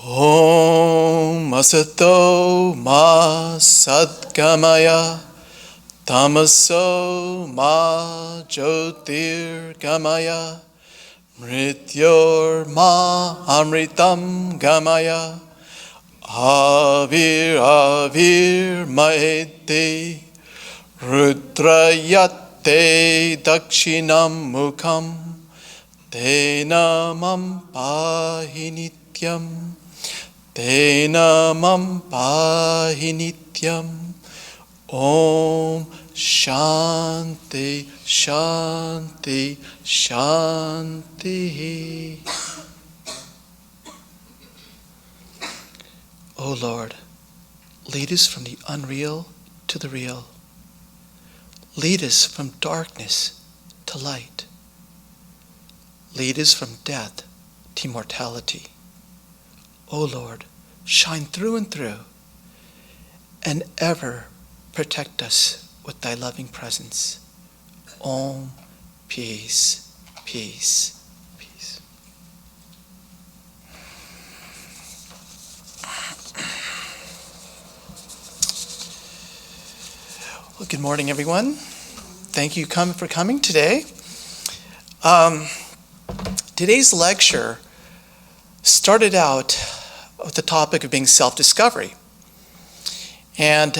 Om Asato Ma Sadgamaya Tamaso Ma Jyotir Gamaya Mrityor Ma Amritam Gamaya Avir Avir Maete Rudrayate Dakshinam Mukham Tena Mam Pahi Nityam Tena Mam Pahi Nityam Om Shanti Shanti Shanti. O Lord, lead us from the unreal to the real. Lead us from darkness to light. Lead us from death to immortality. O Lord, shine through and through, and ever protect us with thy loving presence. Om, peace, peace, peace. Well, good morning, everyone. Thank you for coming today. Today's lecture started out with the topic of being self-discovery. And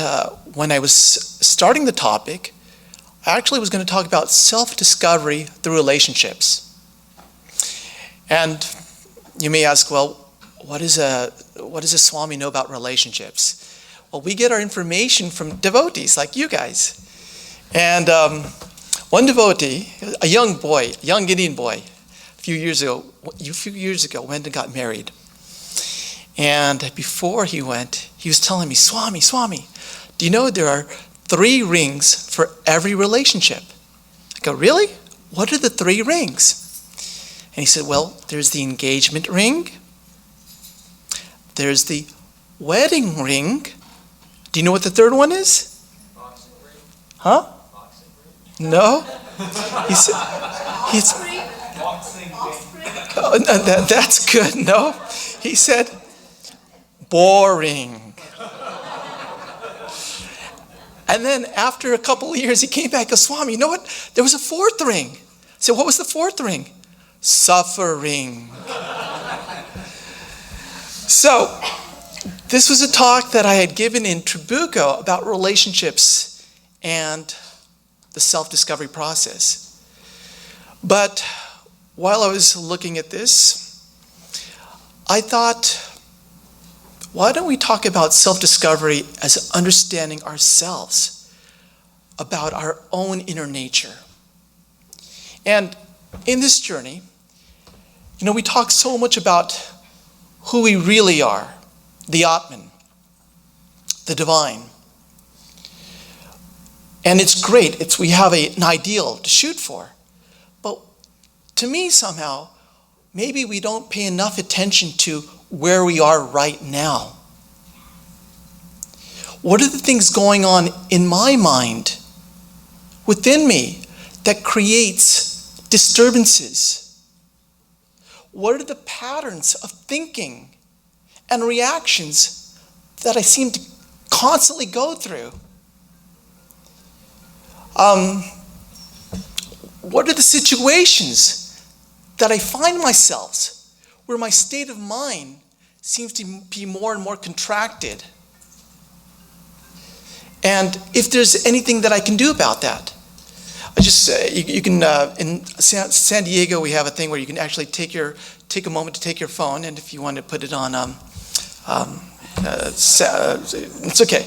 when I was starting the topic, I actually was going to talk about self-discovery through relationships. And you may ask, well, what does a Swami know about relationships? Well, we get our information from devotees like you guys. And one devotee, a young Indian boy, a few years ago, went and got married. And before he went, he was telling me, Swami, do you know there are 3 rings for every relationship? I go, really? What are the 3 rings? And he said, well, there's the engagement ring. There's the wedding ring. Do you know what the 3rd one is? Boxing ring. Huh? Boxing ring. No. He said, boxing ring. Oh, no, that's good. No. He said, boring. And then after a couple of years, he came back and goes, Swami, you know what? There was a 4th ring. I said, what was the 4th ring? Suffering. So, this was a talk that I had given in Trabuco about relationships and the self-discovery process. But while I was looking at this, I thought, why don't we talk about self-discovery as understanding ourselves, about our own inner nature? And in this journey, we talk so much about who we really are, the Atman, the divine. And it's great, we have an ideal to shoot for. But to me, somehow, maybe we don't pay enough attention to where we are right now. What are the things going on in my mind, within me, that creates disturbances? What are the patterns of thinking and reactions that I seem to constantly go through? What are the situations that I find myself where my state of mind seems to be more and more contracted? And if there's anything that I can do about that. You can, in San Diego, we have a thing where you can actually take a moment to take your phone, and if you want to put it on, it's okay.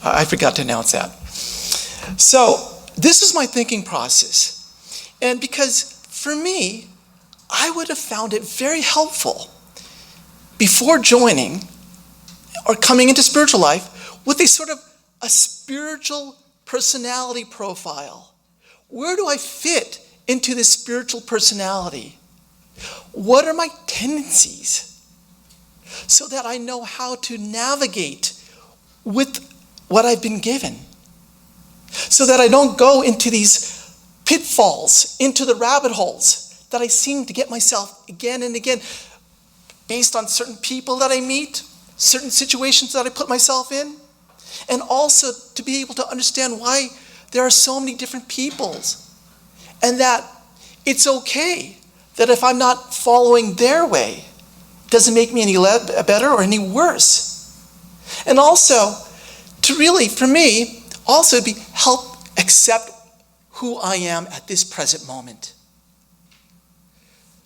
I forgot to announce that. So this is my thinking process. And because for me, I would have found it very helpful before joining or coming into spiritual life with a sort of a spiritual personality profile. Where do I fit into this spiritual personality? What are my tendencies? So that I know how to navigate with what I've been given. So that I don't go into these pitfalls, into the rabbit holes that I seem to get myself again and again based on certain people that I meet, certain situations that I put myself in, and also to be able to understand why there are so many different peoples, and that it's okay that if I'm not following their way, it doesn't make me any better or any worse. And also, to really, for me, also help accept who I am at this present moment.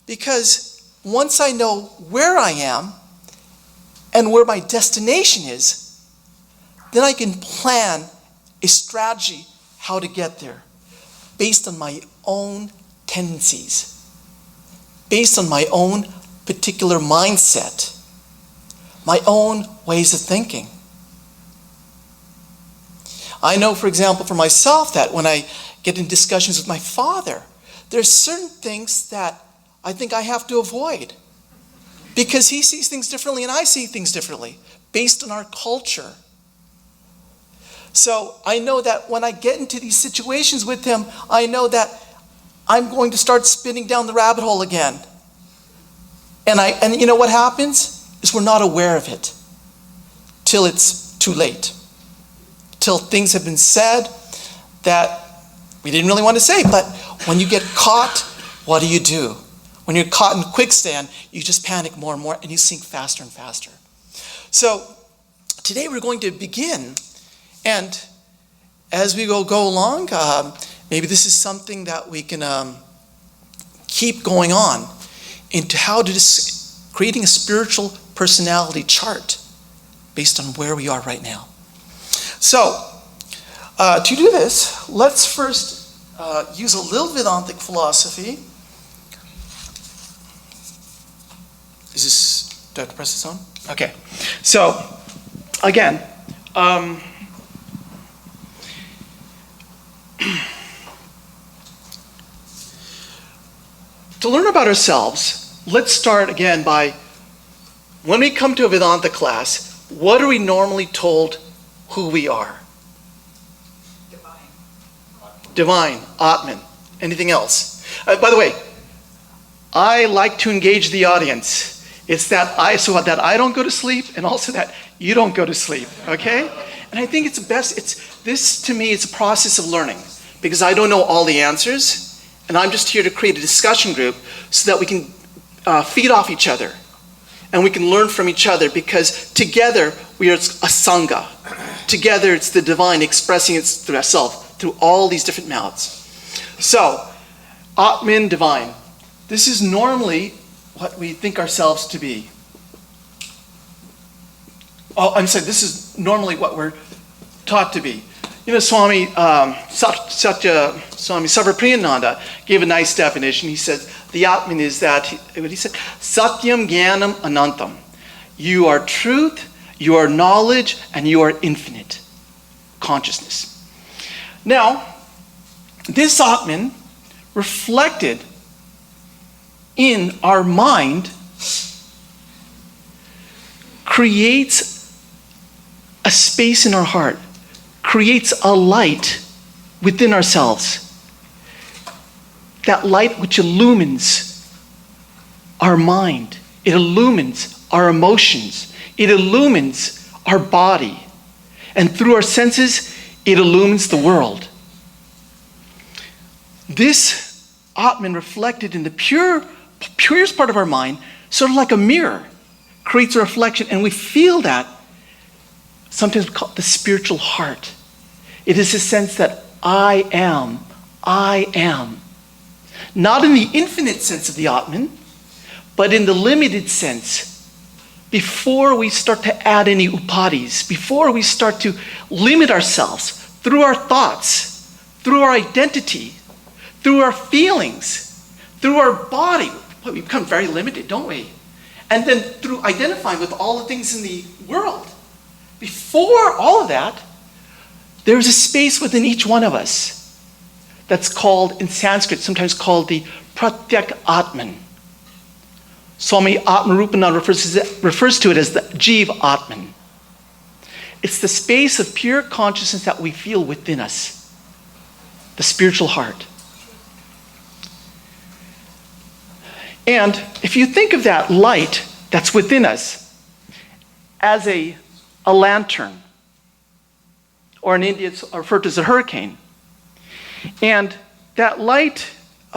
Because once I know where I am and where my destination is, then I can plan a strategy how to get there based on my own tendencies, based on my own particular mindset, my own ways of thinking. I know, for example, for myself, that when I get in discussions with my father, there's certain things that I think I have to avoid because he sees things differently and I see things differently based on our culture. So I know that when I get into these situations with him, I know that I'm going to start spinning down the rabbit hole again. And you know what happens? Is we're not aware of it till it's too late. Till things have been said that we didn't really want to say. But when you get caught, what do? When you're caught in quicksand, you just panic more and more and you sink faster and faster. So today we're going to begin. And as we go along, maybe this is something that we can keep going on into how to creating a spiritual personality chart based on where we are right now. So, to do this, let's first use a little Vedantic philosophy. Do I have to press this on? Okay. So, again, to learn about ourselves, let's start again by, when we come to a Vedanta class, what are we normally told who we are? Divine, Atman. Anything else? By the way, I like to engage the audience. It's that I don't go to sleep, and also that you don't go to sleep, okay? And I think it's best, this to me, it's a process of learning, because I don't know all the answers, and I'm just here to create a discussion group so that we can feed off each other, and we can learn from each other, because together we are a sangha. Together it's the divine expressing itself through all these different mouths. So, Atman, divine. This is normally what we think ourselves to be. Oh, I'm sorry, this is normally what we're taught to be. You know, Swami Harinamananda gave a nice definition. He said, the Atman is that, what he said, Satyam Jnanam Anantam. You are truth, you are knowledge, and you are infinite consciousness. Now, this Atman reflected in our mind creates a space in our heart, creates a light within ourselves. That light which illumines our mind, it illumines our emotions, it illumines our body, and through our senses, it illumines the world. This Atman reflected in the purest part of our mind, sort of like a mirror, creates a reflection, and we feel that. Sometimes we call it the spiritual heart. It is a sense that I am. Not in the infinite sense of the Atman, but in the limited sense. Before we start to add any upadis, before we start to limit ourselves through our thoughts, through our identity, through our feelings, through our body, we become very limited, don't we? And then through identifying with all the things in the world. Before all of that, there's a space within each one of us that's called, in Sanskrit, sometimes called the Pratyak Atman. Swami Harinamananda refers to it as the Jiv Atman. It's the space of pure consciousness that we feel within us, the spiritual heart. And if you think of that light that's within us as a lantern, or in India it's referred to as a hurricane. And that light,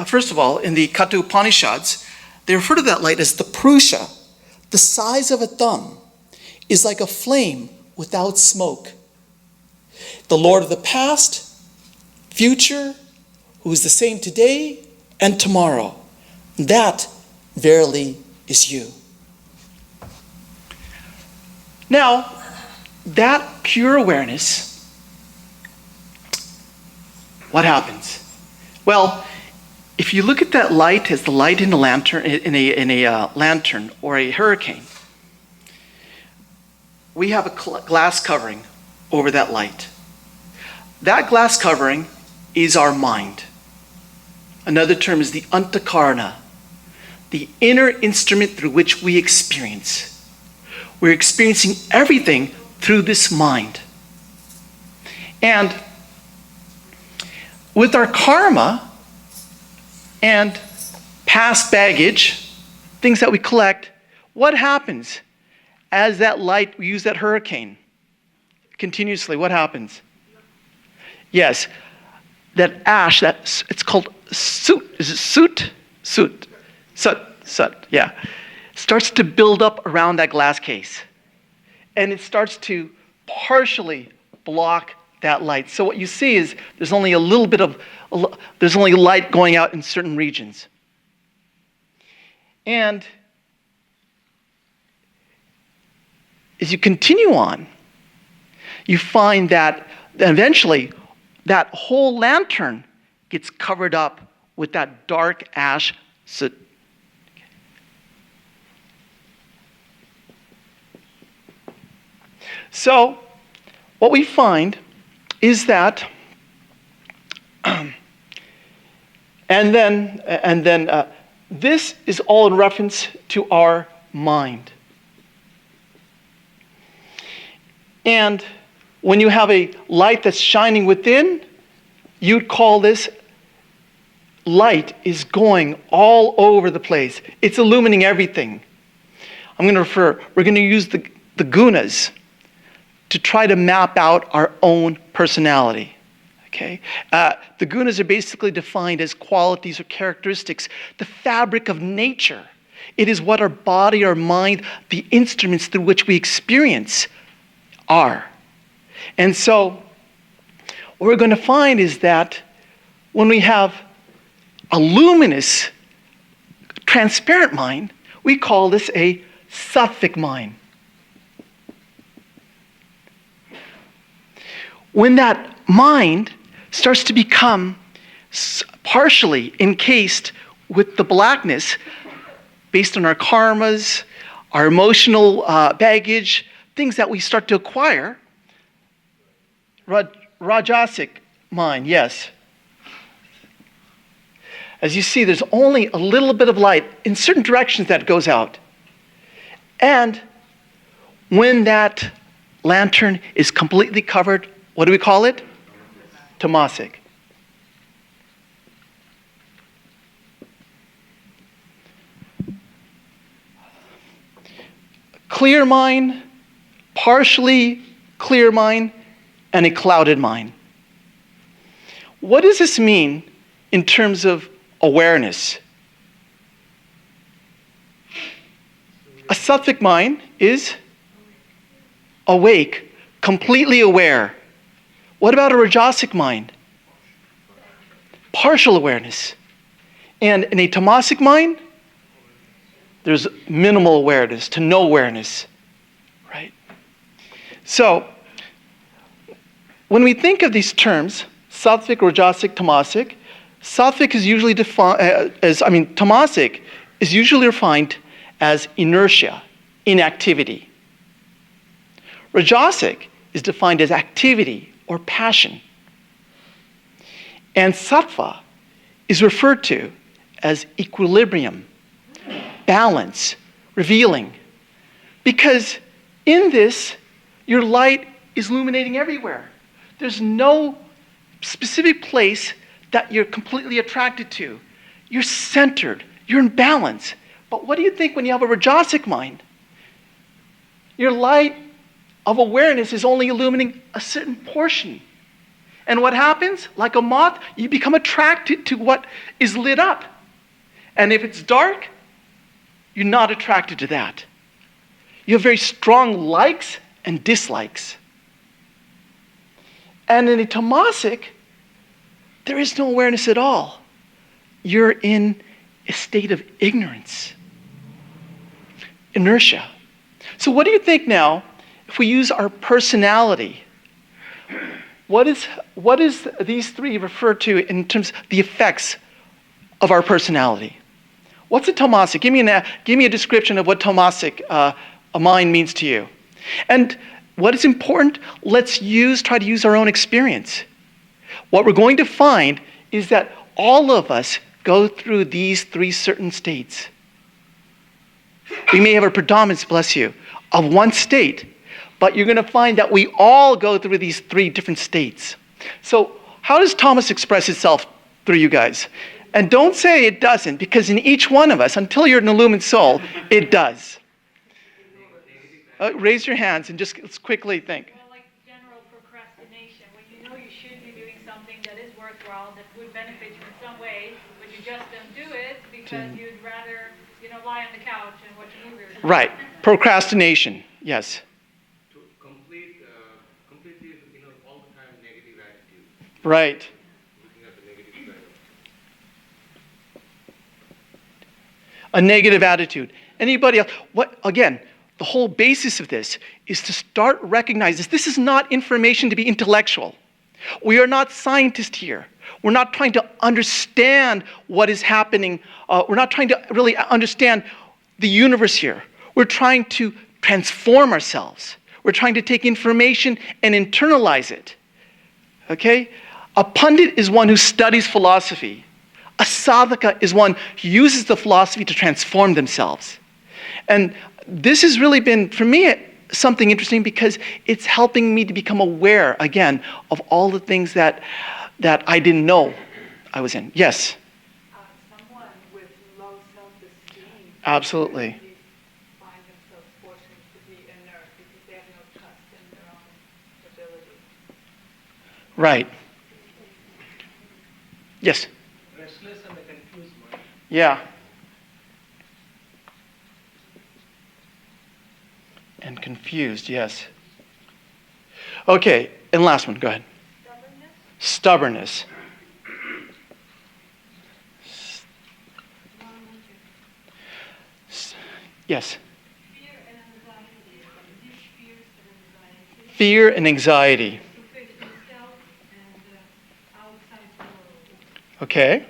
first of all, in the Katha Upanishads, they refer to that light as the Purusha. The size of a thumb is like a flame without smoke. The Lord of the past, future, who is the same today and tomorrow. That verily is you. Now, that pure awareness, what happens? Well, if you look at that light as the light in a lantern, lantern or a hurricane, we have a glass covering over that light. That glass covering is our mind. Another term is the antakarana, the inner instrument through which we experience. We're experiencing everything through this mind. And with our karma and past baggage, things that we collect, what happens as that light, we use that hurricane continuously, what happens? Yes, that ash, it's called soot. Is it soot? Soot. Soot, yeah. Starts to build up around that glass case. And it starts to partially block that light. So what you see is there's only a little bit of, there's only light going out in certain regions. And as you continue on, you find that eventually that whole lantern gets covered up with that dark ash soot. So what we find is that, and then this is all in reference to our mind. And when you have a light that's shining within, you'd call this light is going all over the place. It's illuminating everything. we're going to use the gunas to try to map out our own personality. Okay? The gunas are basically defined as qualities or characteristics, the fabric of nature. It is what our body, our mind, the instruments through which we experience are. And so, what we're going to find is that when we have a luminous, transparent mind, we call this a sattvic mind. When that mind starts to become partially encased with the blackness based on our karmas, our emotional baggage, things that we start to acquire, rajasic mind, yes. As you see, there's only a little bit of light in certain directions that goes out. And when that lantern is completely covered, what do we call it? Temasek. Clear mind, partially clear mind, and a clouded mind. What does this mean in terms of awareness? A sattvic mind is awake, completely aware. What about a rajasic mind? Partial awareness. And in a tamasic mind, there's minimal awareness to no awareness, right? So, when we think of these terms, sattvic, rajasic, tamasic, sattvic is usually defined tamasic is usually defined as inertia, inactivity. Rajasic is defined as activity or passion. And sattva is referred to as equilibrium, balance, revealing. Because in this, your light is illuminating everywhere. There's no specific place that you're completely attracted to. You're centered. You're in balance. But what do you think when you have a Rajasic mind? Your light of awareness is only illuminating a certain portion. And what happens? Like a moth, you become attracted to what is lit up. And if it's dark, you're not attracted to that. You have very strong likes and dislikes. And in a Temasek, there is no awareness at all. You're in a state of ignorance, inertia. So what do you think now, if we use our personality, what is these three refer to in terms of the effects of our personality? What's a Temasek? Give me a description of what Temasek a mind means to you. And what is important, try to use our own experience. What we're going to find is that all of us go through these three certain states. We may have a predominance, bless you, of one state, but you're going to find that we all go through these three different states. So how does Thomas express itself through you guys? And don't say it doesn't, because in each one of us, until you're an illumined soul, it does. Raise your hands and just let's quickly think. Well, like general procrastination, when you know you should be doing something that is worthwhile, that would benefit you in some way, but you just don't do it because you'd rather, lie on the couch and watch a movie or something. Right. Procrastination. Yes. To completely, all the time negative attitude. Right. Looking at the negative side of A negative attitude. Anybody else? Again, the whole basis of this is to start recognizing this is not information to be intellectual. We are not scientists here. We're not trying to understand what is happening. We're not trying to really understand the universe here. We're trying to transform ourselves. We're trying to take information and internalize it. Okay? A pundit is one who studies philosophy. A sadhaka is one who uses the philosophy to transform themselves. And this has really been, for me, something interesting because it's helping me to become aware, again, of all the things that I didn't know I was in. Yes? Someone with low self-esteem. Absolutely. Find themselves forced to be inert because they have no trust in their own ability. Right. Yes? Restless and a confused mind. Yeah. And confused, yes. Okay, and last one, go ahead. Stubbornness. Yes. Fear and anxiety. Okay.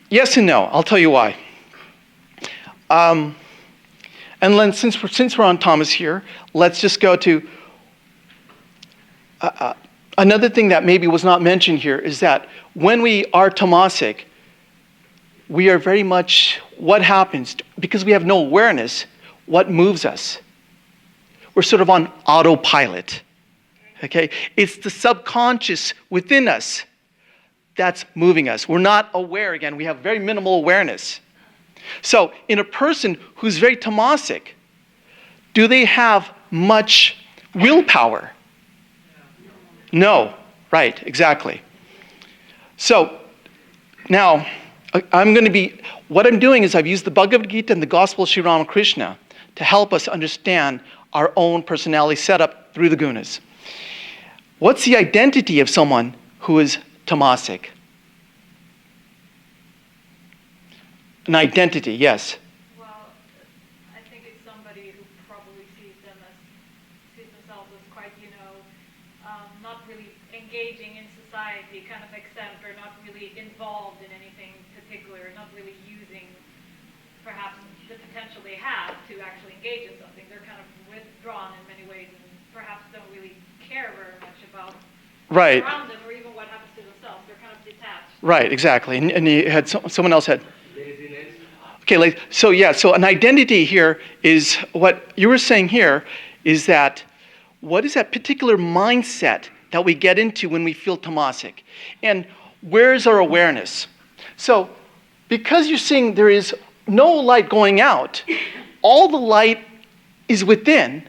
Yes and no. I'll tell you why. And then since we're on Thomas here, let's just go to another thing that maybe was not mentioned here is that when we are Temasek, we are very much, what happens? Because we have no awareness, what moves us? We're sort of on autopilot. Okay? It's the subconscious within us that's moving us. We're not aware again. We have very minimal awareness. So in a person who's very Temasek, do they have much willpower? No. Right, exactly. So now what I'm doing is I've used the Bhagavad Gita and the Gospel of Sri Ramakrishna to help us understand our own personality setup through the gunas. What's the identity of someone who is Temasek? An identity, yes. Well, I think it's somebody who probably sees themselves as quite, not really engaging in society, kind of exempt or not really involved in anything particular, not really using perhaps the potential they have to actually engage in something. They're kind of withdrawn in many ways and perhaps don't really care very much about right. around them or even what happens to themselves. They're kind of detached. Right, exactly. And you had someone else had. Okay, so an identity here is what you were saying here is that what is that particular mindset that we get into when we feel Temasek? And where's our awareness? So because you're seeing there is no light going out, all the light is within,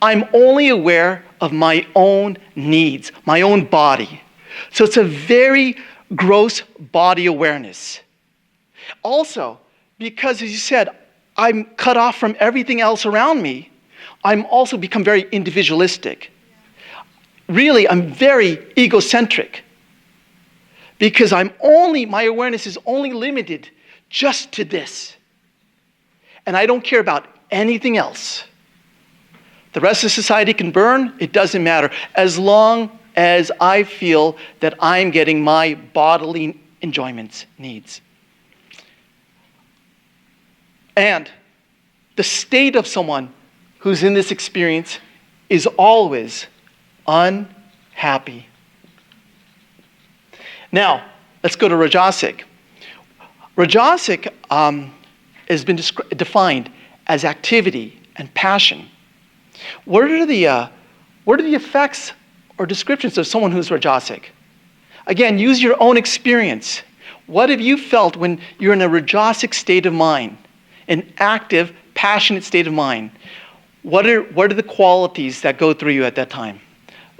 I'm only aware of my own needs, my own body. So it's a very gross body awareness. Also, because as you said, I'm cut off from everything else around me, I'm also become very individualistic. Really, I'm very egocentric. Because my awareness is only limited just to this. And I don't care about anything else. The rest of society can burn, it doesn't matter. As long as I feel that I'm getting my bodily enjoyments, needs. And the state of someone who's in this experience is always unhappy. Now, let's go to Rajasic. Rajasic has been defined as activity and passion. What are the effects or descriptions of someone who's Rajasic? Again, use your own experience. What have you felt when you're in a Rajasic state of mind, an active, passionate state of mind? What are the qualities that go through you at that time?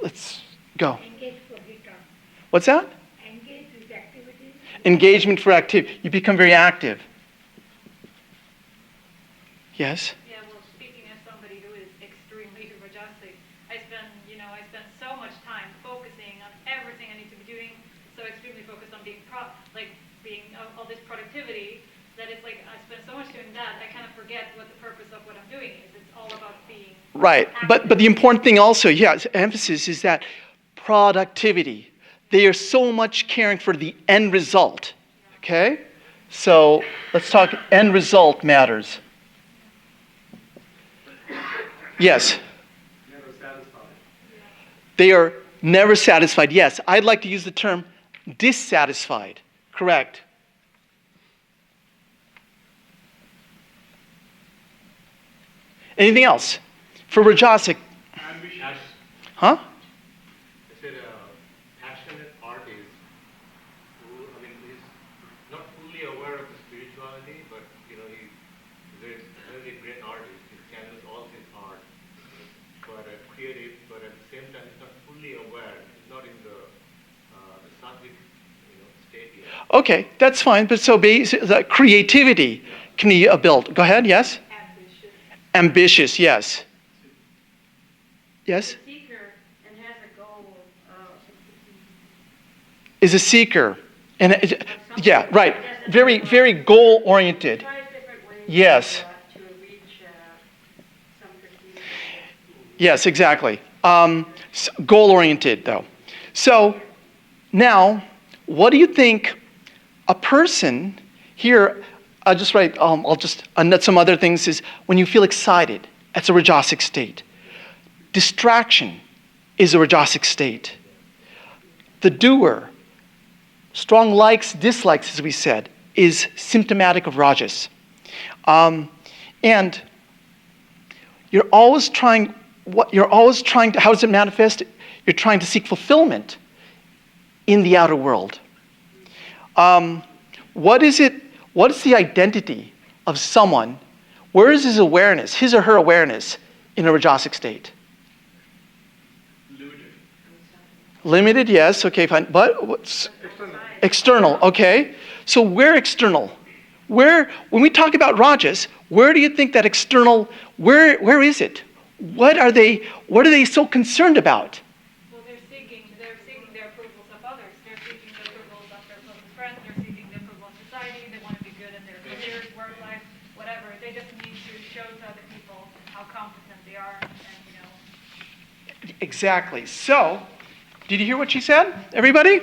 Let's go. What's that? Engagement for activity. You become very active. Yes? Yeah, well, speaking as somebody who is extremely rajasic, I spend so much time focusing on everything I need to be doing, so extremely focused on being all this productivity, that it's like I spend so much doing that, I kind of forget what the purpose of what I'm doing is. It's all about being right. active. But the important thing also, emphasis is that productivity. They are so much caring for the end result. Okay? So let's talk end result matters. Yes? Never satisfied. They are never satisfied. Yes, I'd like to use the term dissatisfied. Correct. Anything else? For Rajasic. Ambitious. Huh? I said passionate artist who, he's not fully aware of the spirituality, but, he's a very great artist. He channels all his art, but creative, but at the same time, he's not fully aware. He's not in the sattvic, state yet. Okay, that's fine. But so the creativity can be built. Go ahead, yes? Ambitious, yes. Yes? Seeker and has a goal. Is a seeker. And yeah, right. Very, very goal-oriented. Tries different ways Yes. To reach some perceived. Yes, exactly. Goal-oriented, though. So now, what do you think a person here? I'll just write. I'll just some other things. Is when you feel excited, that's a Rajasic state. Distraction is a Rajasic state. The doer, strong likes, dislikes, as we said, is symptomatic of Rajas. And you're always trying. How does it manifest? You're trying to seek fulfillment in the outer world. What is it? What is the identity of someone? Where is his awareness, his or her awareness, in a Rajasic state? Limited, yes, okay, fine. But what's external, okay. So where external? When we talk about Rajas, where do you think that external, where is it? What are they so concerned about? Well, they're seeking the approvals of others. They're seeking the approvals of their closest friends. They're seeking the approval of society. They want to be good in their careers, work life, whatever. They just need to show to other people how competent they are, and Exactly. So, did you hear what she said, everybody?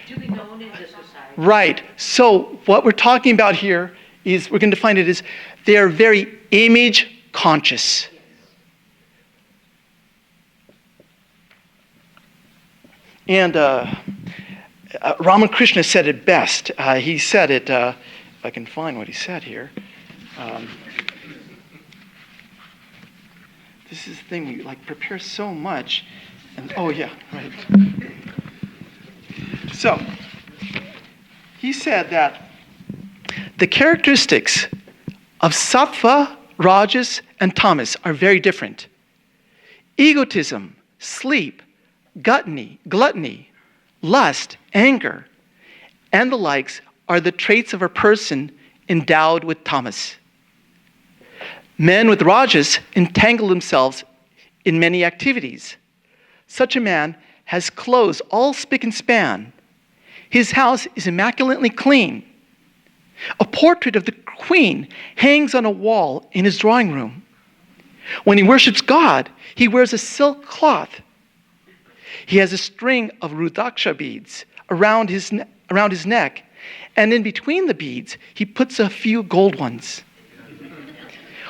To be known in the society. Right. So what we're talking about here is, we're going to define it as, they are very image conscious. And Ramakrishna said it best. He said it, if I can find what he said here. This is the thing, we prepare so much. And oh yeah, right. So, he said that the characteristics of sattva, rajas, and tamas are very different. Egotism, sleep, gluttony, lust, anger, and the likes are the traits of a person endowed with tamas. Men with rajas entangle themselves in many activities. Such a man has clothes all spick and span. His house is immaculately clean. A portrait of the queen hangs on a wall in his drawing room. When he worships God, he wears a silk cloth. He has a string of rudraksha beads around his neck, and in between the beads, he puts a few gold ones.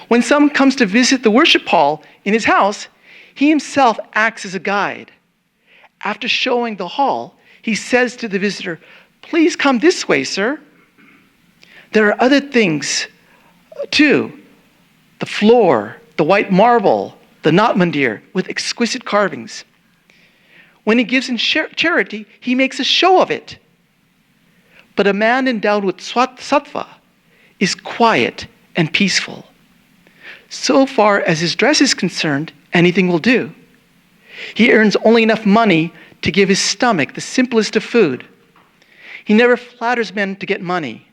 When someone comes to visit the worship hall in his house, he himself acts as a guide. After showing the hall, he says to the visitor, "Please come this way, sir." There are other things too. The floor, the white marble, the Nat Mandir with exquisite carvings. When he gives in charity, he makes a show of it. But a man endowed with sattva is quiet and peaceful. So far as his dress is concerned, anything will do. He earns only enough money to give his stomach the simplest of food. He never flatters men to get money.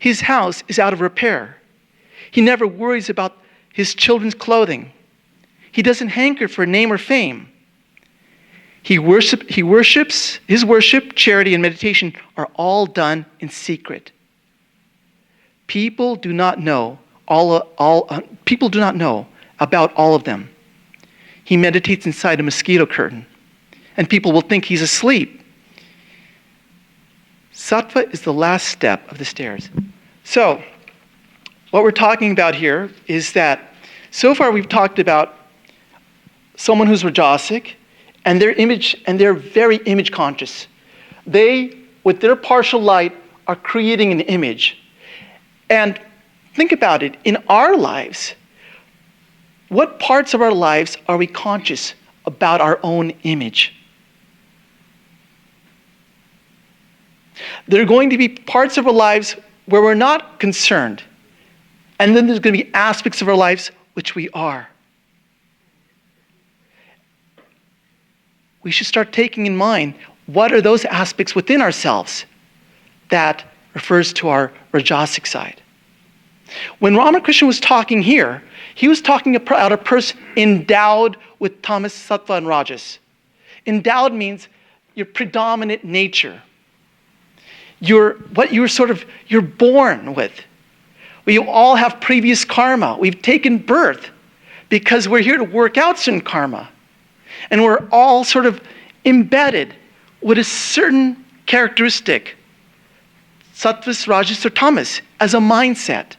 His house is out of repair. He never worries about his children's clothing. He doesn't hanker for name or fame. His worship, charity, and meditation are all done in secret. People do not know about all of them. He meditates inside a mosquito curtain, and people will think he's asleep. Sattva is the last step of the stairs. So, what we're talking about here is that so far we've talked about someone who's rajasic, and they're very image conscious. They, with their partial light, are creating an image. And think about it, in our lives, what parts of our lives are we conscious about our own image? There are going to be parts of our lives where we're not concerned. And then there's going to be aspects of our lives which we are. We should start taking in mind what are those aspects within ourselves that refers to our rajasic side. When Ramakrishna was talking here, he was talking about a person endowed with tamas, sattva, and rajas. Endowed means your predominant nature. You're born with. We all have previous karma. We've taken birth because we're here to work out certain karma. And we're all sort of embedded with a certain characteristic, sattvas, rajas, or tamas, as a mindset.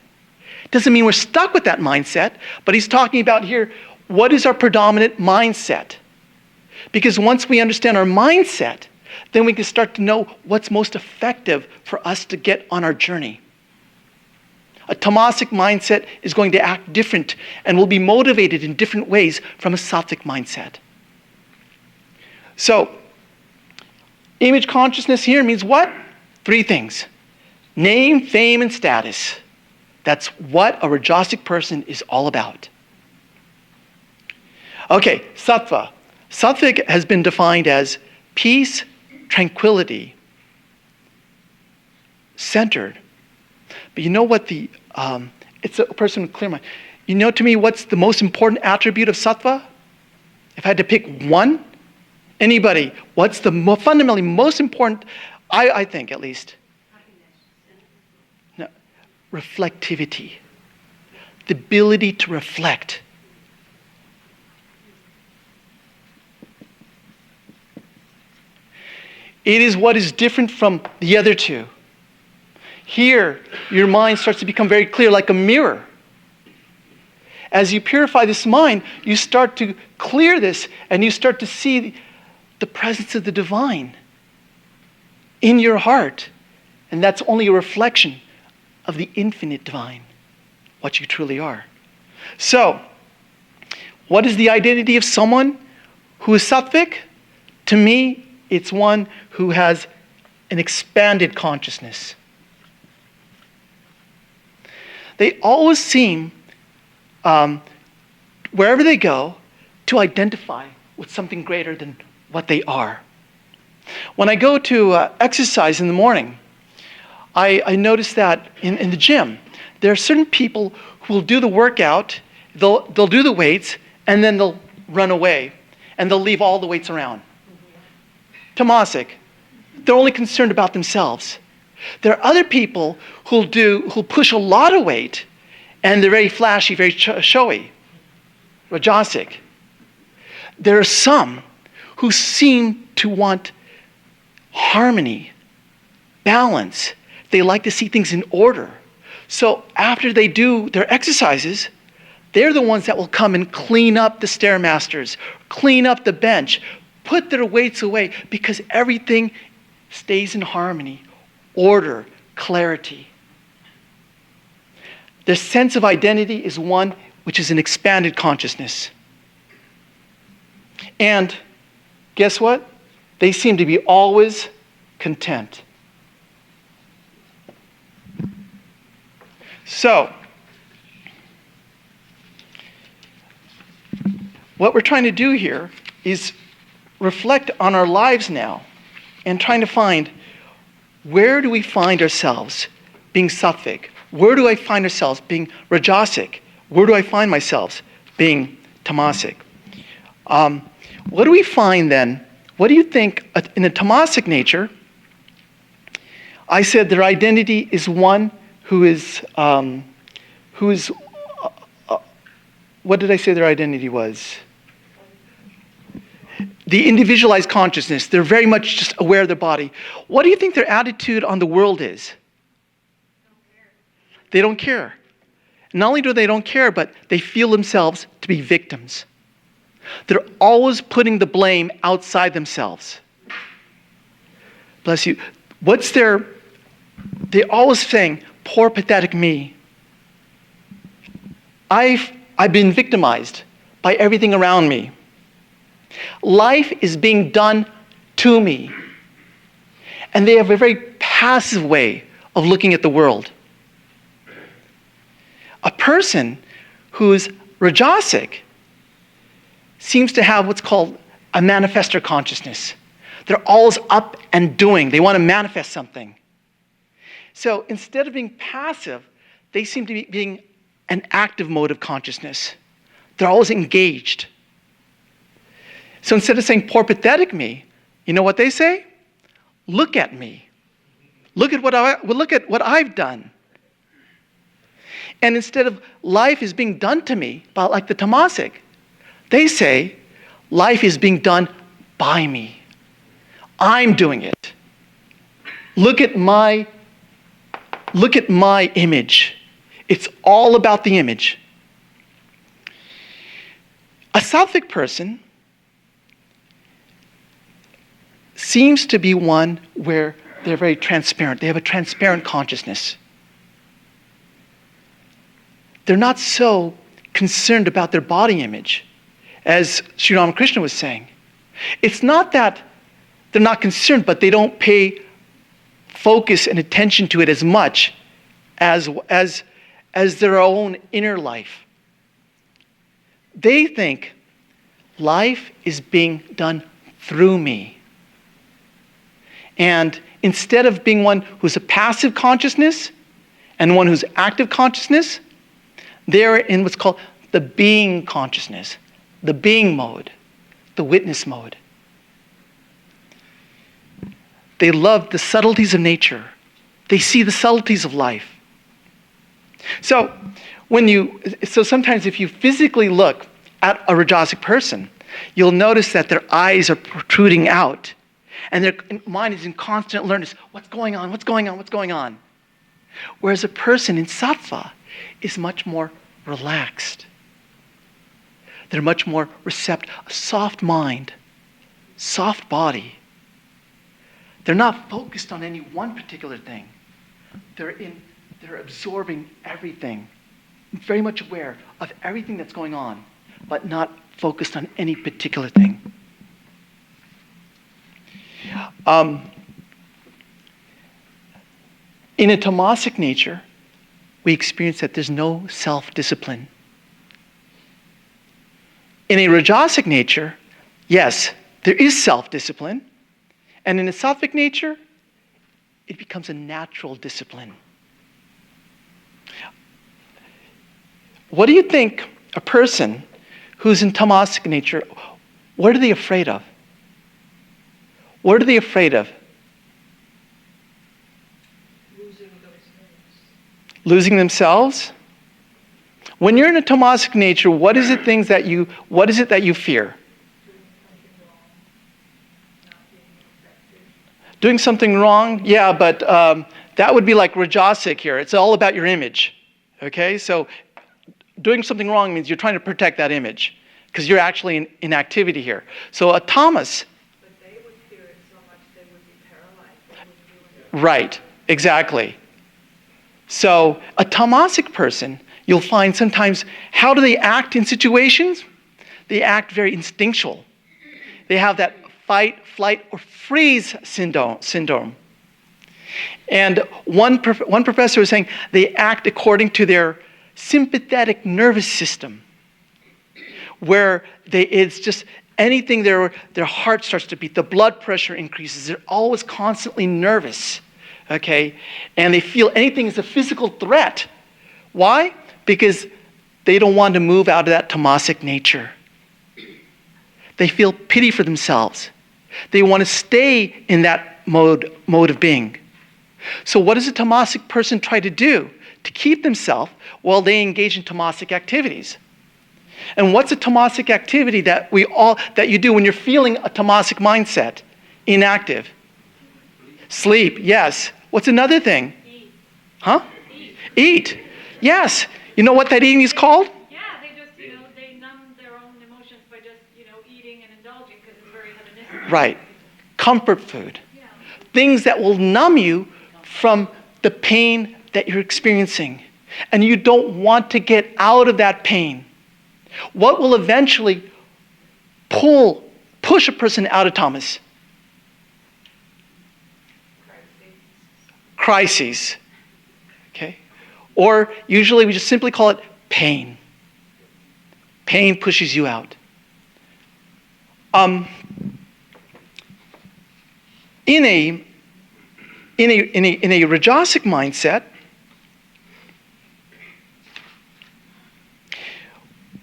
Doesn't mean we're stuck with that mindset, but he's talking about here, what is our predominant mindset? Because once we understand our mindset, then we can start to know what's most effective for us to get on our journey. A tamasic mindset is going to act different and will be motivated in different ways from a sattvic mindset. So, image consciousness here means what? 3 things. Name, fame, and status. That's what a rajasic person is all about. Okay, sattva. Sattvic has been defined as peace, tranquility, centered. But you know what it's a person with clear mind. You know to me what's the most important attribute of sattva? If I had to pick one, anybody, what's the fundamentally most important, I think at least? No, reflectivity. The ability to reflect. It is what is different from the other two. Here, your mind starts to become very clear, like a mirror. As you purify this mind, you start to clear this, and you start to see the presence of the divine in your heart. And that's only a reflection of the infinite divine, what you truly are. So, what is the identity of someone who is sattvic? To me, it's one who has an expanded consciousness. they always seem, wherever they go, to identify with something greater than what they are. When I go to exercise in the morning, I notice that in the gym, there are certain people who will do the workout, they'll do the weights, and then they'll run away, and they'll leave all the weights around. Temasek, they're only concerned about themselves. There are other people who'll push a lot of weight, and they're very flashy, very showy. Rajasic. There are some who seem to want harmony, balance. They like to see things in order. So after they do their exercises, they're the ones that will come and clean up the Stairmasters, clean up the bench, put their weights away, because everything stays in harmony, order, clarity. Their sense of identity is one which is an expanded consciousness. And guess what? They seem to be always content. So, what we're trying to do here is reflect on our lives now and trying to find, where do we find ourselves being sattvic? Where do I find ourselves being rajasic? Where do I find myself being tamasic? What do we find then? What do you think in the tamasic nature? I said their identity is one who is, what did I say their identity was? The individualized consciousness. They're very much just aware of their body. What do you think their attitude on the world is? They don't care. Not only do they don't care, but they feel themselves to be victims. They're always putting the blame outside themselves. Bless you. They're always saying, poor pathetic me. I've been victimized by everything around me. Life is being done to me. And they have a very passive way of looking at the world. A person who's rajasic seems to have what's called a manifestor consciousness. They're always up and doing. They want to manifest something. So instead of being passive, they seem to be being an active mode of consciousness. They're always engaged. So instead of saying, poor pathetic me, you know what they say? Look at me. Look at what I've done. And instead of life is being done to me, like the Temasek, they say life is being done by me. I'm doing it. Look at my image. It's all about the image. A sattvic person seems to be one where they're very transparent. They have a transparent consciousness. They're not so concerned about their body image, as Sri Ramakrishna was saying. It's not that they're not concerned, but they don't pay focus and attention to it as much as their own inner life. They think life is being done through me. And instead of being one who's a passive consciousness and one who's active consciousness, they're in what's called the being consciousness, the being mode, the witness mode. They love the subtleties of nature. They see the subtleties of life. So sometimes if you physically look at a rajasic person, you'll notice that their eyes are protruding out and their mind is in constant alertness. What's going on? What's going on? What's going on? Whereas a person in sattva is much more relaxed. They're much more receptive, a soft mind, soft body. They're not focused on any one particular thing. They're absorbing everything, very much aware of everything that's going on, but not focused on any particular thing. In a tamasic nature, we experience that there's no self-discipline. In a Rajasic nature, yes, there is self-discipline. And in a sattvic nature, it becomes a natural discipline. What do you think a person who's in Tamasic nature, what are they afraid of? What are they afraid of? Losing themselves? When you're in a Tamasic nature, what is it that you fear? Doing something wrong? Yeah, but that would be like Rajasic here. It's all about your image. Okay? So doing something wrong means you're trying to protect that image because you're actually in activity here. So a tamas. But they would fear it so much they would be paralyzed. They wouldn't do it. Right, exactly. So a tamasic person, you'll find sometimes, how do they act in situations? They act very instinctual. They have that fight, flight, or freeze syndrome. And one professor was saying they act according to their sympathetic nervous system, where it's just anything, their heart starts to beat, the blood pressure increases, they're always constantly nervous, okay? And they feel anything is a physical threat. Why? Because they don't want to move out of that tamasic nature. They feel pity for themselves. They want to stay in that mode of being. So what does a tamasic person try to do to keep themselves while they engage in tamasic activities? And what's a tamasic activity that you do when you're feeling a tamasic mindset? Inactive. Sleep, yes. What's another thing? Eat. Huh? Eat. Yes. You know what that eating is called? Yeah, they just, they numb their own emotions by just, eating and indulging because it's very hedonistic. Right. Comfort food. Yeah. Things that will numb you from the pain that you're experiencing. And you don't want to get out of that pain. What will eventually push a person out of tamas? Crises. Okay? Or usually we just simply call it pain. Pain pushes you out. In a Rajasic mindset,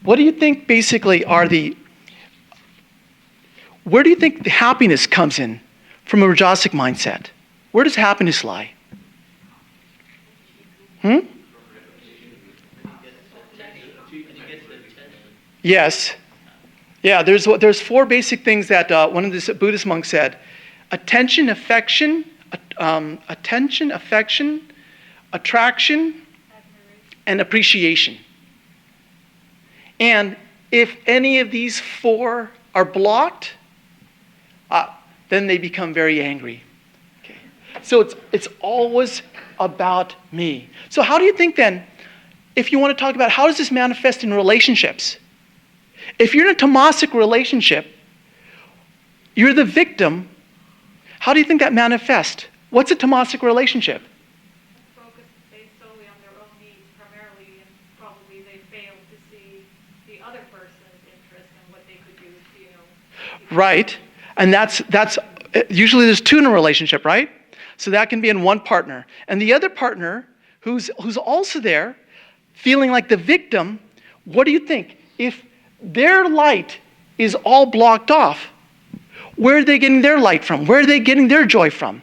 what do you think basically where do you think the happiness comes in from a Rajasic mindset? Where does happiness lie? Yes. Yeah, there's four basic things that one of the Buddhist monks said. Attention, affection, attraction, and appreciation. And if any of these four are blocked, then they become very angry. Okay. So it's always about me. So how do you think then, if you want to talk about how does this manifest in relationships? If you're in a tamasic relationship, you're the victim. How do you think that manifests? What's a tamasic relationship? Focus based solely on their own needs primarily, and probably they fail to see the other person's interest and what they could do to, Right. And that's usually there's two in a relationship, right? So that can be in one partner. And the other partner, who's also there, feeling like the victim, what do you think? If their light is all blocked off, where are they getting their light from? Where are they getting their joy from?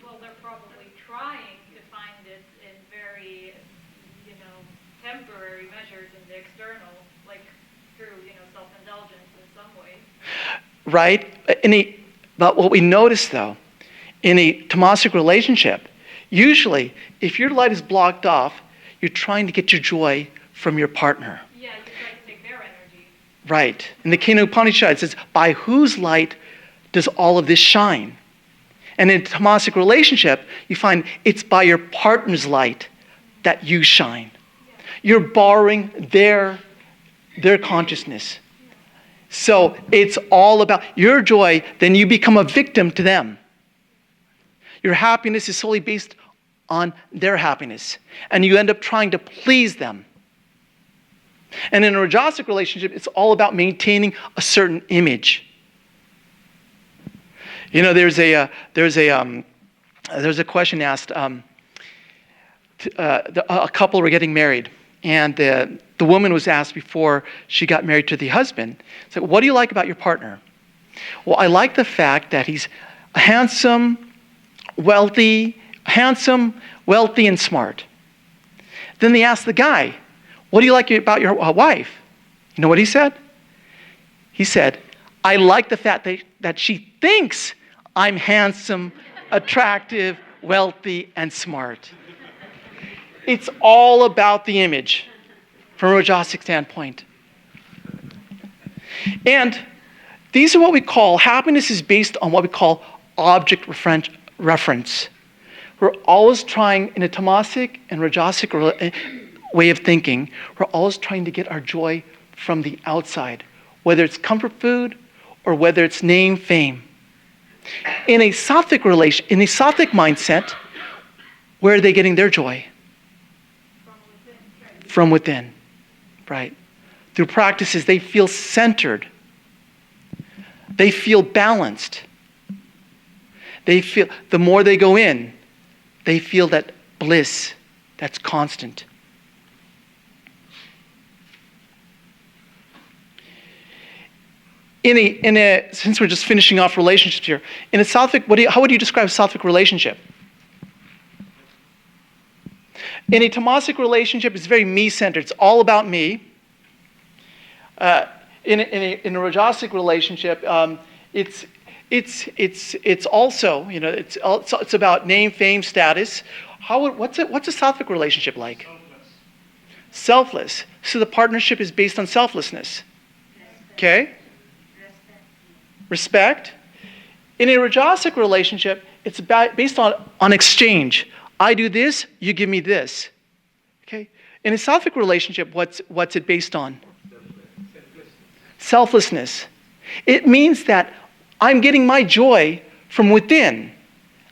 Well, they're probably trying to find it in very, temporary measures in the external, like through, self-indulgence in some way. Right? But what we notice, though, in a tamasic relationship, usually, if your light is blocked off, you're trying to get your joy from your partner. Yeah, you try to take their energy. Right. In the Kena Upanishad, it says, by whose light does all of this shine? And in a tamasic relationship, you find it's by your partner's light that you shine. You're borrowing their consciousness. So it's all about your joy, then you become a victim to them. Your happiness is solely based on their happiness. And you end up trying to please them. And in a rajasic relationship, it's all about maintaining a certain image. You know, there's a question asked. A couple were getting married, and the woman was asked before she got married to the husband, so, what do you like about your partner? Well, I like the fact that he's handsome, wealthy, and smart. Then they asked the guy, what do you like about your wife? You know what he said? He said, I like the fact that she thinks I'm handsome, attractive, wealthy, and smart. It's all about the image from a rajasic standpoint. And these are what we call, happiness is based on what we call object reference. We're always trying, in a tamasic and rajasic way of thinking, we're always trying to get our joy from the outside, whether it's comfort food or whether it's name, fame. In a sattvic mindset, where are they getting their joy? From within, right? Through practices, they feel centered. They feel balanced. They feel, the more they go in, they feel that bliss that's constant. Since we're just finishing off relationships here, in a sattvic, how would you describe a sattvic relationship? In a tamasic relationship, it's very me-centered. It's all about me. In a rajasic relationship, it's also, you know, it's about name, fame, status. What's a sattvic relationship like? Selfless. So the partnership is based on selflessness. Okay? Respect. In a rajasic relationship, it's based on exchange. I do this, you give me this. Okay? In a sattvic relationship, what's it based on? Selflessness. It means that I'm getting my joy from within.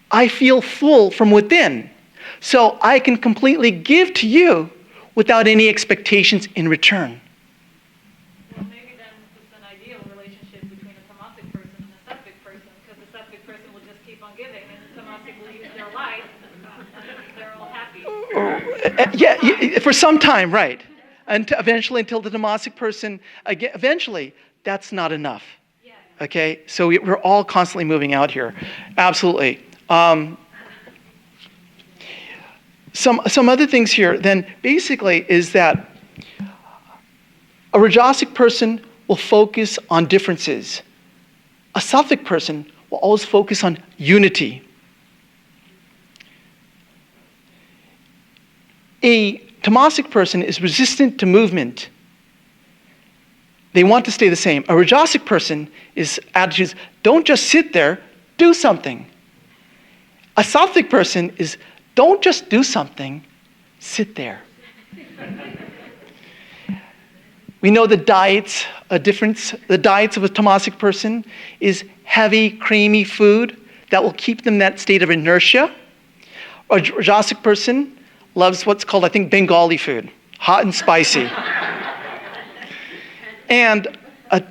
I feel full from within. So I can completely give to you without any expectations in return. Well, maybe then it's an ideal relationship between a tamasic person and a sattvic person, because the sattvic person will just keep on giving, and the tamasic will use their life, and they're all happy. Yeah, for some time, right. And eventually, until the tamasic person, again, eventually, that's not enough. Okay, so we're all constantly moving out here. Absolutely. Some other things here then basically is that a rajasic person will focus on differences. A sattvic person will always focus on unity. A tamasic person is resistant to movement. They want to stay the same. A rajasic person is attitudes, don't just sit there, do something. A sattvic person is, don't just do something, sit there. We know the diets, a difference. The diets of a tamasic person is heavy, creamy food that will keep them in that state of inertia. A rajasic person loves what's called, I think, Bengali food, hot and spicy. And a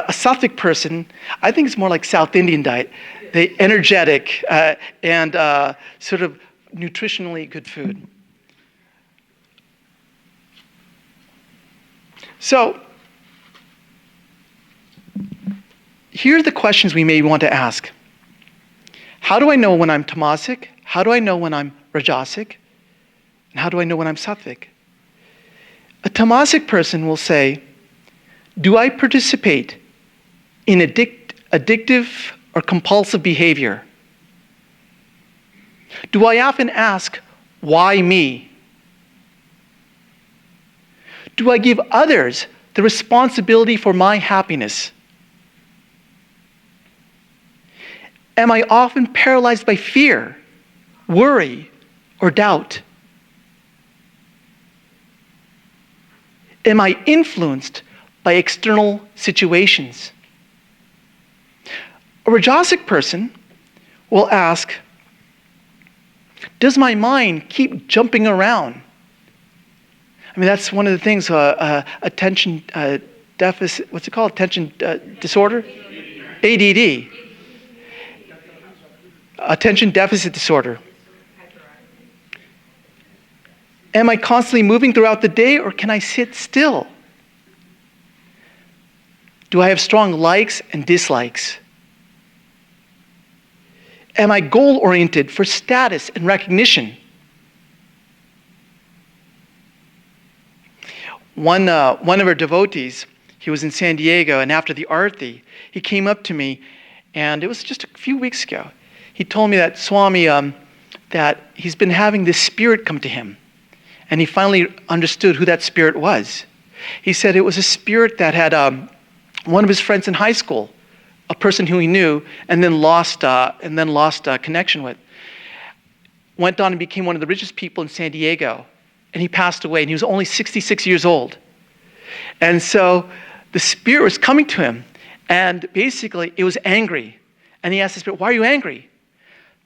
sattvic person, I think it's more like South Indian diet, the energetic and sort of nutritionally good food. So, here are the questions we may want to ask. How do I know when I'm tamasic? How do I know when I'm rajasic? And how do I know when I'm sattvic? A tamasic person will say, do I participate in addictive or compulsive behavior? Do I often ask, why me? Do I give others the responsibility for my happiness? Am I often paralyzed by fear, worry, or doubt? Am I influenced by external situations? A rajasic person will ask, Does my mind keep jumping around? I mean, that's one of the things, attention deficit, what's it called? Attention disorder? ADD. Attention deficit disorder. Am I constantly moving throughout the day, or can I sit still? Do I have strong likes and dislikes? Am I goal-oriented for status and recognition? One of our devotees, he was in San Diego, and after the Arti, he came up to me, and it was just a few weeks ago. He told me that Swami, that he's been having this spirit come to him, and he finally understood who that spirit was. He said it was a spirit that had one of his friends in high school, a person who he knew, and then lost connection with. Went on and became one of the richest people in San Diego, and he passed away, and he was only 66 years old. And so the spirit was coming to him, and basically it was angry. And he asked the spirit, "Why are you angry?"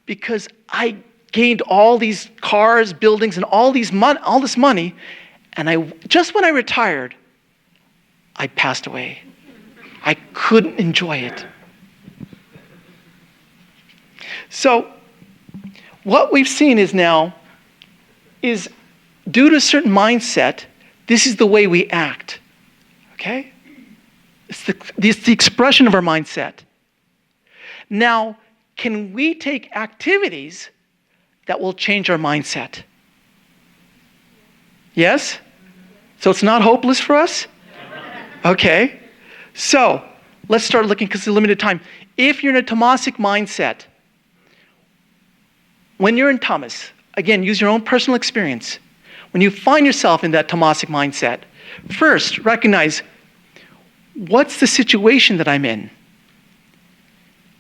"Because I gained all these cars, buildings, and all this money, and just when I retired, I passed away. I couldn't enjoy it." So what we've seen is due to a certain mindset, this is the way we act. Okay? It's the expression of our mindset. Now, can we take activities that will change our mindset? Yes? So it's not hopeless for us? Okay. So let's start looking, because it's limited time. If you're in a Temasek mindset, when you're in tamas, again, use your own personal experience. When you find yourself in that Temasek mindset, first recognize, what's the situation that I'm in?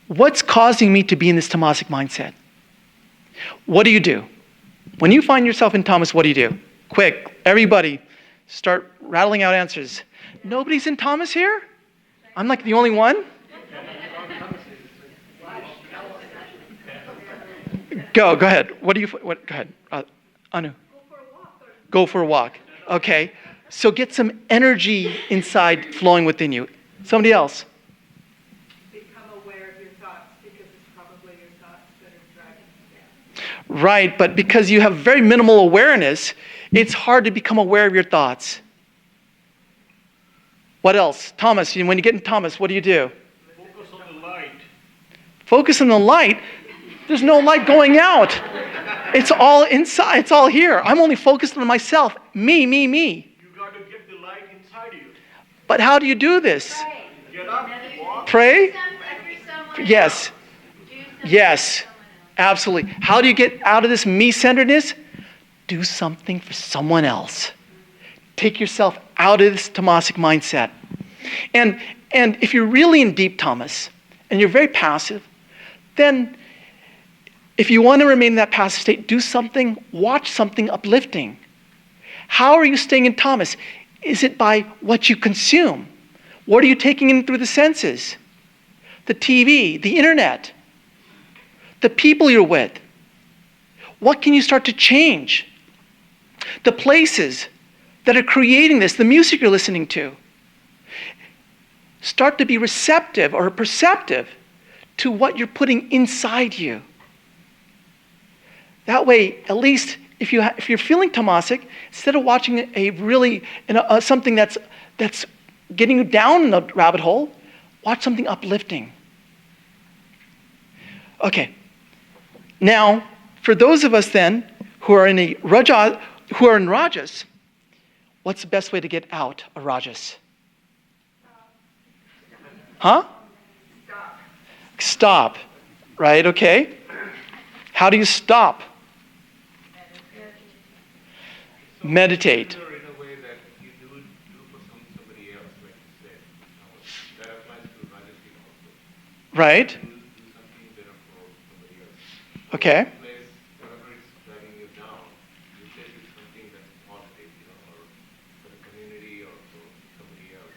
What's causing me to be in this Temasek mindset? What do you do? When you find yourself in tamas, what do you do? Quick, everybody, start rattling out answers. Nobody's in tamas here? I'm like the only one? Go ahead. Go ahead. Anu. Go for a walk. Okay. So get some energy inside flowing within you. Somebody else. Become aware of your thoughts, because it's probably your thoughts that are dragging you down. Right, but because you have very minimal awareness, it's hard to become aware of your thoughts. What else? Thomas, when you get in tamas, what do you do? Focus on the light. Focus on the light? There's no light going out. It's all inside. It's all here. I'm only focused on myself. Me. You got to get the light inside you. But how do you do this? Get up, walk. Pray? Yes. Yes. Absolutely. How do you get out of this me-centeredness? Do something for someone else. Take yourself out of this Temasek mindset. And if you're really in deep tamas and you're very passive, then if you want to remain in that passive state, do something, watch something uplifting. How are you staying in tamas? Is it by what you consume? What are you taking in through the senses? The TV, the internet, the people you're with. What can you start to change? The places that are creating this, the music you're listening to. Start to be receptive or perceptive to what you're putting inside you. That way, at least if you're feeling Temasek, instead of watching something that's getting you down in the rabbit hole, watch something uplifting. Okay. Now, for those of us then who are in rajas, what's the best way to get out of rajas? Huh? Stop. Right? Okay. How do you stop? Meditate. In a way that you do for somebody else, like you said. That applies to Rajasi also. Right? Do something better for somebody else. Okay. Place, whatever is dragging you down, you say do something that's positive, or for the community or for somebody else.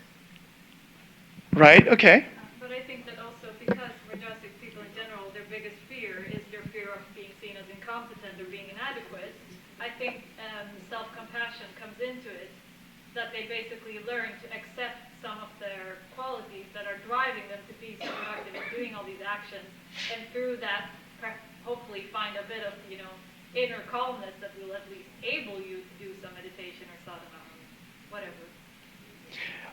Right? Okay. But I think that also because Rajasic people in general, their biggest fear is their fear of being seen as incompetent. incompetent or being inadequate, I think self-compassion comes into it, that they basically learn to accept some of their qualities that are driving them to be so productive in doing all these actions, and through that hopefully find a bit of, inner calmness that will at least able you to do some meditation or sadhana or whatever.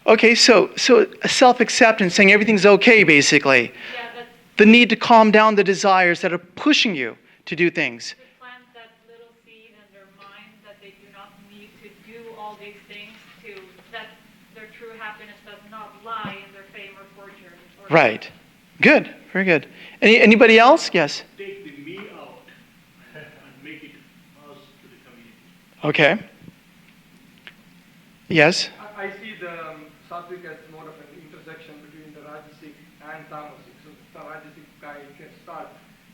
Okay, so self-acceptance, saying everything's okay, basically. Yeah, that's The need to calm down the desires that are pushing you to do things. to plant that little seed in their mind that they do not need to do all these things that their true happiness does not lie in their fame or fortune. Right. Good. Very good. Anybody else? Yes. Take the me out and make it us to the community. Okay. Yes. I see the sattvic as more of an intersection between the rajasic and tamasic. So the rajasic guy can start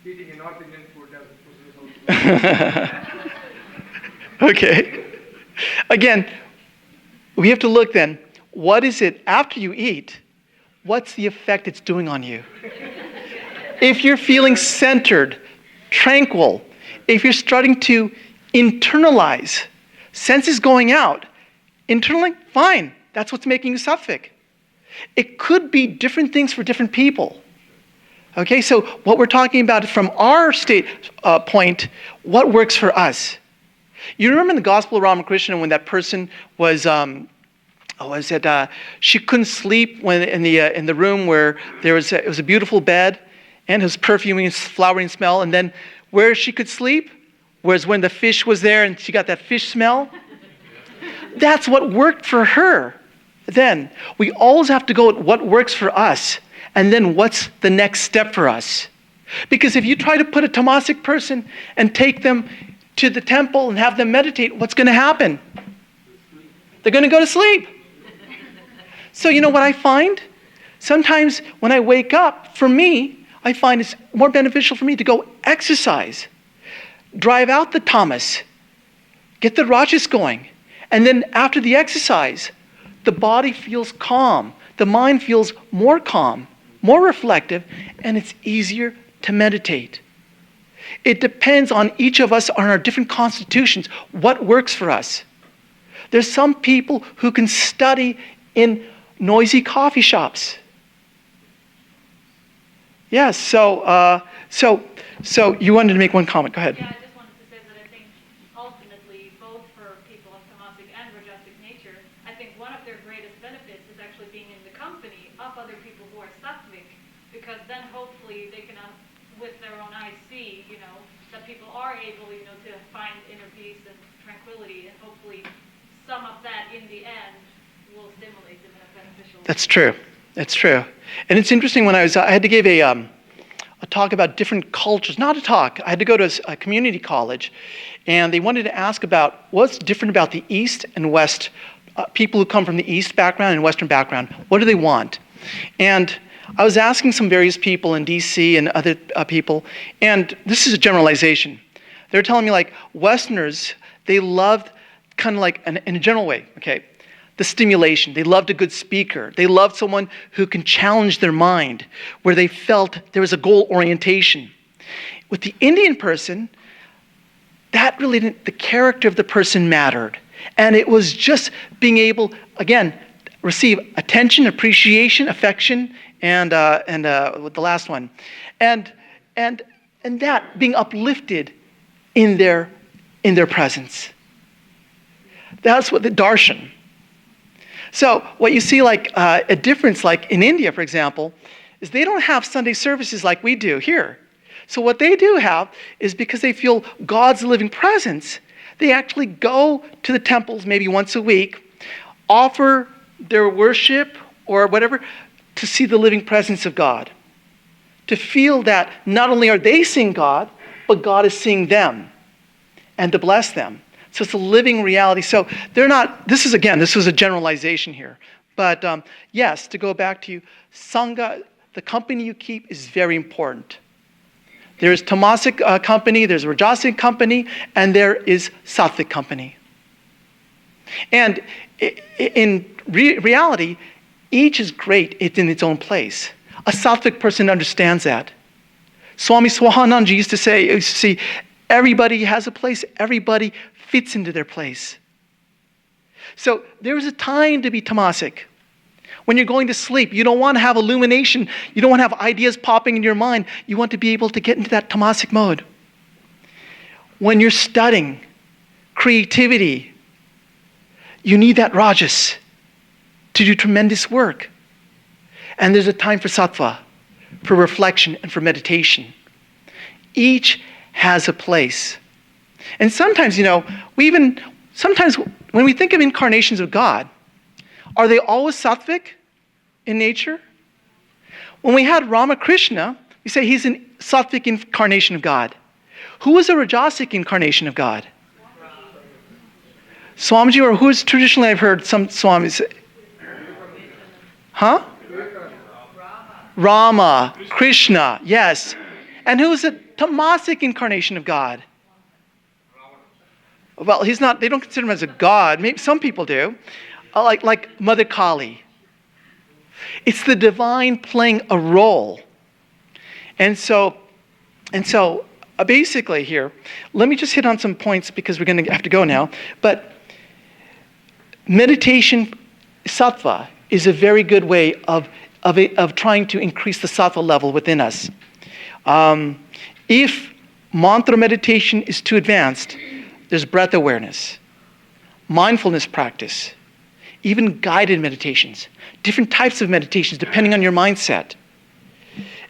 eating a North Indian food as opposed to Okay. Again, we have to look then, what is it after you eat? What's the effect it's doing on you? If you're feeling centered, tranquil, if you're starting to internalize, senses going out, internally, fine. That's what's making you sattvic. It could be different things for different people. Okay, so what we're talking about from our state point, what works for us? You remember in the Gospel of Ramakrishna when that person was she couldn't sleep when in the room where it was a beautiful bed and it was perfuming and flowering smell, and then where she could sleep was when the fish was there and she got that fish smell. That's what worked for her. Then we always have to go at what works for us, and then what's the next step for us. Because if you try to put a Temasek person and take them to the temple and have them meditate, what's going to happen? They're going to go to sleep. So you know what I find? Sometimes when I wake up, for me, I find it's more beneficial for me to go exercise, drive out the tamas, get the rajas going, and then after the exercise, the body feels calm, the mind feels more calm, more reflective, and it's easier to meditate. It depends on each of us, on our different constitutions, what works for us. There's some people who can study in noisy coffee shops. Yes, so you wanted to make one comment. Go ahead. Yeah, I just wanted to say that I think ultimately, both for people of Tamasic and Rajasic nature, I think one of their greatest benefits is actually being in the company of other people who are sattvic, because then hopefully they can, with their own eyes, see, that people are able, to find inner peace and tranquility, and hopefully some of that in the end will stimulate them in a beneficial way. That's true. That's true. And it's interesting when I had to give a talk about different cultures. Not a talk. I had to go to a community college, and they wanted to ask about what's different about the East and West, people who come from the East background and Western background. What do they want? And I was asking some various people in DC and other people, and this is a generalization. They're telling me like Westerners, they loved kind of like, in a general way, okay, the stimulation. They loved a good speaker. They loved someone who can challenge their mind, where they felt there was a goal orientation. With the Indian person, that really didn't, the character of the person mattered. And it was just being able, again, receive attention, appreciation, affection, and the last one. And that being uplifted in their presence. That's what the darshan. So what you see like a difference like in India, for example, is they don't have Sunday services like we do here. So what they do have is because they feel God's living presence, they actually go to the temples maybe once a week, offer their worship or whatever to see the living presence of God. To feel that not only are they seeing God, but God is seeing them and to bless them. So it's a living reality. So they're not, this was a generalization here. But yes, to go back to you, Sangha, the company you keep is very important. There is Tamasic company, there's Rajasic company, and there is Sattvic company. And in reality, each is great. It's in its own place. A Sattvic person understands that. Swami Swahananda used to say, Everybody has a place. Everybody fits into their place. So there's a time to be Temasek. When you're going to sleep, you don't want to have illumination. You don't want to have ideas popping in your mind. You want to be able to get into that Temasek mode. When you're studying creativity, you need that Rajas to do tremendous work. And there's a time for Sattva, for reflection, and for meditation. Each has a place. And sometimes, sometimes when we think of incarnations of God, are they always sattvic in nature? When we had Ramakrishna, we say he's a sattvic incarnation of God. Who was a Rajasic incarnation of God? Swamiji, or who is traditionally I've heard some Swamis say? Huh? Rama, Krishna, yes. And who is a Temasek incarnation of God? Well, he's not, they don't consider him as a god. Maybe some people do. Like Mother Kali. It's the divine playing a role. And so basically here, let me just hit on some points because we're going to have to go now. But meditation, sattva, is a very good way of trying to increase the sattva level within us. If mantra meditation is too advanced, there's breath awareness, mindfulness practice, even guided meditations, different types of meditations depending on your mindset.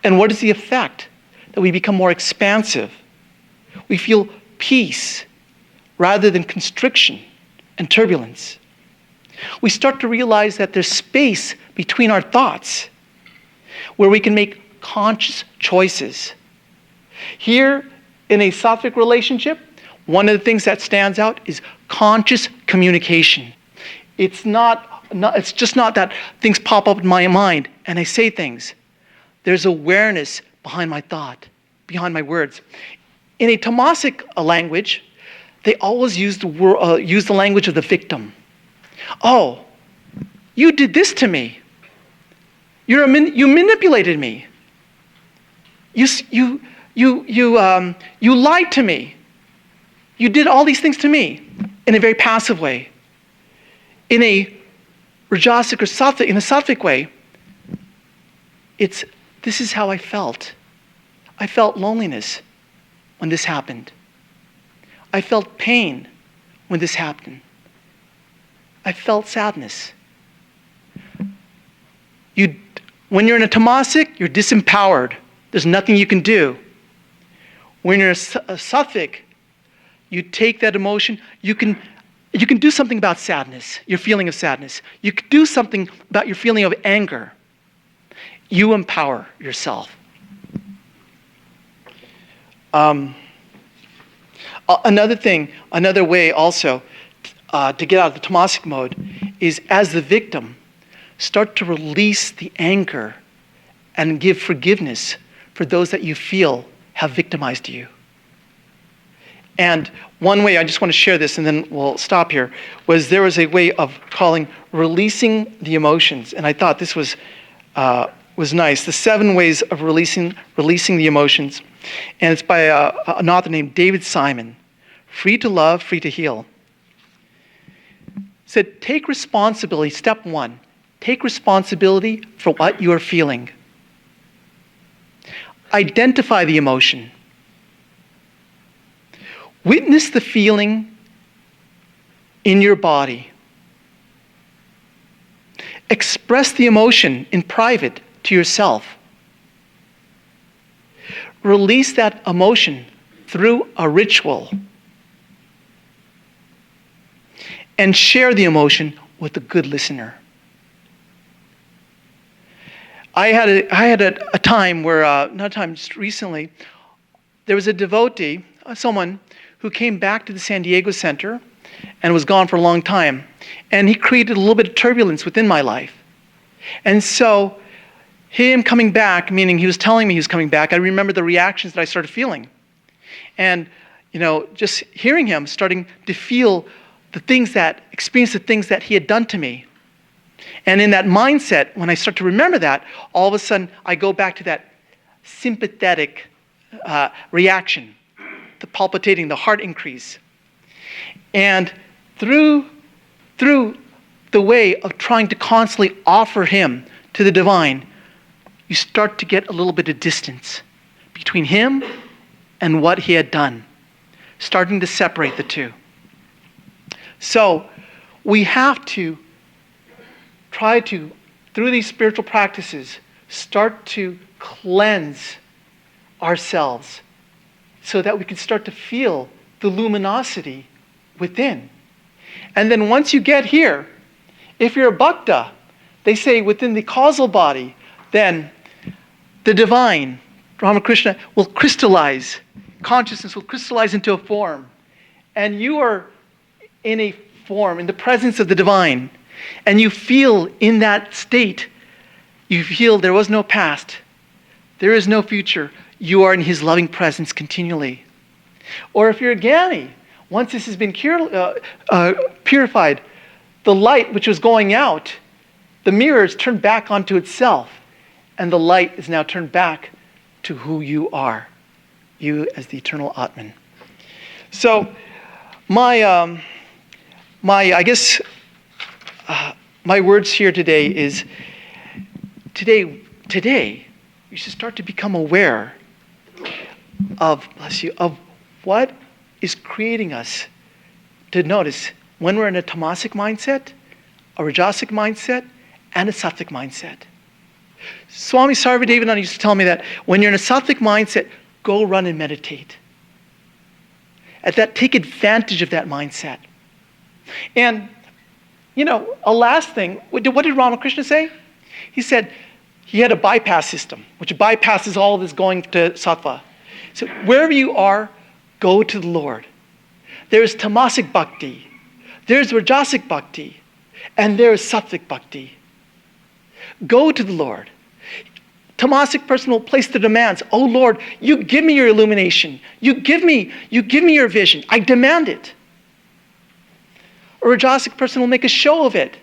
And what is the effect? That we become more expansive. We feel peace rather than constriction and turbulence. We start to realize that there's space between our thoughts where we can make conscious choices. Here, in a sattvic relationship, one of the things that stands out is conscious communication. It's just not that things pop up in my mind and I say things. There's awareness behind my thought, behind my words. In a Temasek language, they always use the language of the victim. Oh, you did this to me. You manipulated me. You lied to me. You did all these things to me in a very passive way. In a Rajasic or Sattvic, in a Sattvic way, this is how I felt. I felt loneliness when this happened. I felt pain when this happened. I felt sadness. When you're in a Temasek, you're disempowered. There's nothing you can do. When you're a Sattvic, you take that emotion, you can do something about sadness, your feeling of sadness. You can do something about your feeling of anger. You empower yourself. Another way also to get out of the Temasek mode is, as the victim, start to release the anger and give forgiveness for those that you feel have victimized you. And one way, I just want to share this and then we'll stop here, was there was a way of calling releasing the emotions. And I thought this was nice. The 7 ways of releasing the emotions. And it's by an author named David Simon. Free to love, free to heal. Said, take responsibility. Step 1, take responsibility for what you are feeling. Identify the emotion. Witness the feeling in your body. Express the emotion in private to yourself. Release that emotion through a ritual. And share the emotion with a good listener. I had a time where, just recently, there was a devotee, someone who came back to the San Diego Center and was gone for a long time. And he created a little bit of turbulence within my life. And so him coming back, meaning he was telling me he was coming back, I remember the reactions that I started feeling. And, just hearing him, starting to feel experience the things that he had done to me. And in that mindset, when I start to remember that, all of a sudden I go back to that sympathetic reaction. the palpitating, the heart increase. And through the way of trying to constantly offer him to the divine, you start to get a little bit of distance between him and what he had done, starting to separate the two. So we have to try to, through these spiritual practices, start to cleanse ourselves so that we can start to feel the luminosity within. And then once you get here, if you're a bhakta, they say within the causal body, then the divine, Ramakrishna, will crystallize. Consciousness will crystallize into a form. And you are in a form, in the presence of the divine. And you feel in that state, you feel there was no past. There is no future. You are in his loving presence continually. Or if you're a Jnani, once this has been purified, the light which was going out, the mirror is turned back onto itself. And the light is now turned back to who you are. You as the eternal Atman. So, my words here today is, today, you should start to become aware of what is creating us to notice when we're in a tamasic mindset, a rajasic mindset, and a sattvic mindset. Swami Sarvadevananda used to tell me that when you're in a sattvic mindset, go run and meditate. At that, take advantage of that mindset. And, a last thing, what did Ramakrishna say? He said he had a bypass system, which bypasses all of this going to sattva. So wherever you are, go to the Lord. There's tamasic bhakti, there's rajasic bhakti, and there's sattvic bhakti. Go to the Lord. Tamasic person will place the demands. Oh Lord, you give me your illumination. You give me your vision. I demand it. A rajasic person will make a show of it,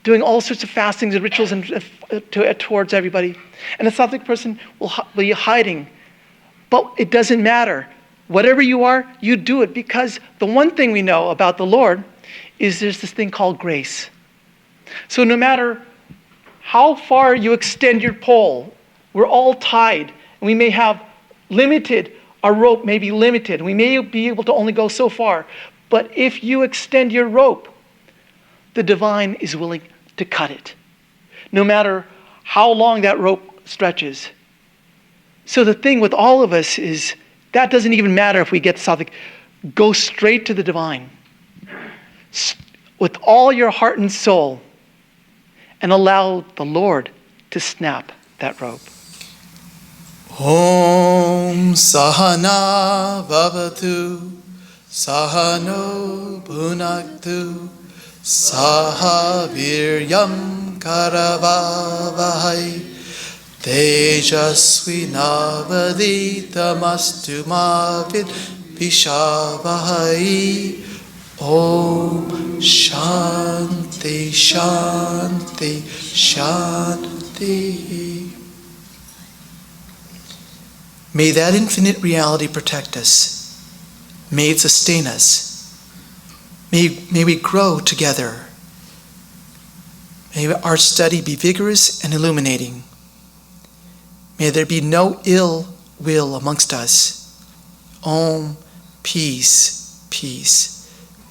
doing all sorts of fastings and rituals towards everybody. And a sattvic person will be hiding. But it doesn't matter. Whatever you are, you do it, because the one thing we know about the Lord is there's this thing called grace. So no matter how far you extend your pole, we're all tied, and we may have limited, our rope may be limited, and we may be able to only go so far. But if you extend your rope, the divine is willing to cut it, no matter how long that rope stretches. So the thing with all of us is, that doesn't even matter if we get sattvic. Go straight to the divine with all your heart and soul, and allow the Lord to snap that rope. Om Sahana Bhavatu Sahano Bhunaktu Saha Viryam Karavavahai Tejasvi Navaditamastu Mavid Vishavahai. Om Shanti Shanti Shanti. May that infinite reality protect us. May it sustain us. May we grow together. May our study be vigorous and illuminating. May there be no ill will amongst us. Om, peace, peace.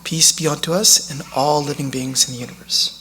Peace be unto us and all living beings in the universe.